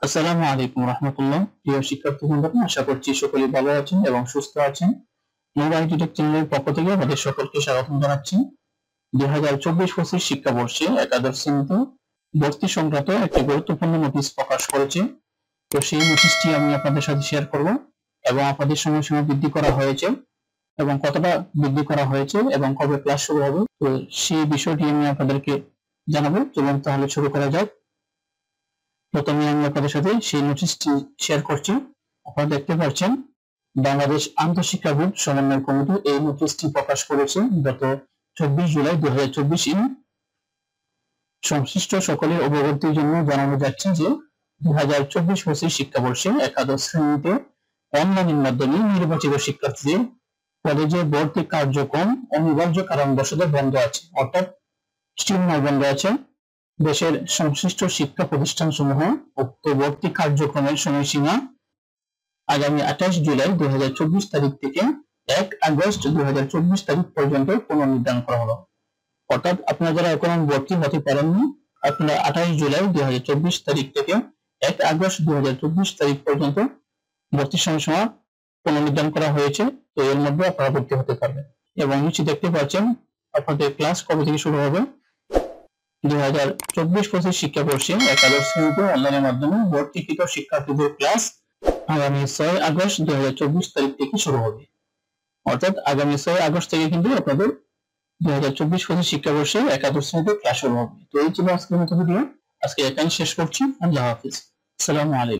আসসালামু আলাইকুম রাহমাতুল্লাহ। প্রিয় শিক্ষার্থী বন্ধুরা, আশা করছি সকলেই ভালো আছেন এবং সুস্থ আছেন। মোবাইল আইটি টেক চ্যানেলের পক্ষ থেকে আমাদের সকলকে স্বাগত জানাচ্ছি। 2024-25 শিক্ষাবর্ষে একাদশ শ্রেণীতে ভর্তি সংক্রান্ত একটি গুরুত্বপূর্ণ নোটিশ প্রকাশ করেছে। তো সেই নোটিশটি আমি আপনাদের সাথে শেয়ার করব এবং আপনাদের সময়সীমা বৃদ্ধি করা হয়েছে এবং কতটা বৃদ্ধি করা হয়েছে এবং কবে ক্লাস শুরু হবে, তো সেই বিষয়টি আমি আপনাদেরকে জানাবো। চলুন তাহলে শুরু করা যাক। প্রথমে আমি আপনাদের সাথে সেই নোটিশটি শেয়ার করছি। আপনারা দেখতে পাচ্ছেন, বাংলাদেশ আন্তঃশিক্ষা বোর্ড সমন্বয় কমিটি এই নোটিশটি প্রকাশ করেছে গত 24 জুলাই 2024। সংশ্লিষ্ট সকলের অবগতির জন্য জানানো যাচ্ছে যে 2024-25 শিক্ষাবর্ষে একাদশ শ্রেণীতে অনলাইনের মাধ্যমে নির্বাচিত শিক্ষার্থীদের কলেজে ভর্তি কার্যক্রম অনিবার্য কারণবশত বন্ধ আছে, অর্থাৎ স্টিল বন্ধ আছে। দেশের সংশ্লিষ্ট শিক্ষা প্রতিষ্ঠানসমূহ উক্ত ভর্তি কার্যক্রমের সময়সীমা আগামী 28 জুলাই 2024 তারিখ থেকে 1 আগস্ট 2024 তারিখ পর্যন্ত পুনর্নির্ধারণ করা হলো। অর্থাৎ আপনারা যারা এখনো ভর্তি হতে পারেননি, আপনারা 28 জুলাই 2024 তারিখ থেকে 1 আগস্ট 2024 তারিখ পর্যন্ত ভর্তি সময়সীমা পুনর্নির্ধারণ করা হয়েছে। তো এর মধ্যে আপনারা ভর্তি হতে পারবেন। এবং নিচে দেখতে পাচ্ছেন আপনাদের ক্লাস কবে থেকে শুরু হবে। 2024-25 শিক্ষাবর্ষে একাদশ শ্রেণীতে অনলাইনের মাধ্যমে ভর্তিকৃত শিক্ষার্থীদের ক্লাস আগামী 6 আগস্ট 2024 তারিখ থেকে শুরু হবে। অর্থাৎ আগামী 6 আগস্ট থেকে কিন্তু আপনাদের 2024-25 শিক্ষাবর্ষে একাদশ শ্রেণীতে ক্লাস শুরু হবে। তো এই ছিল আজকের মতো ভিডিও। আজকে এখানেই শেষ করছি। আল্লাহ হাফিজ। আসসালামু আলাইকুম।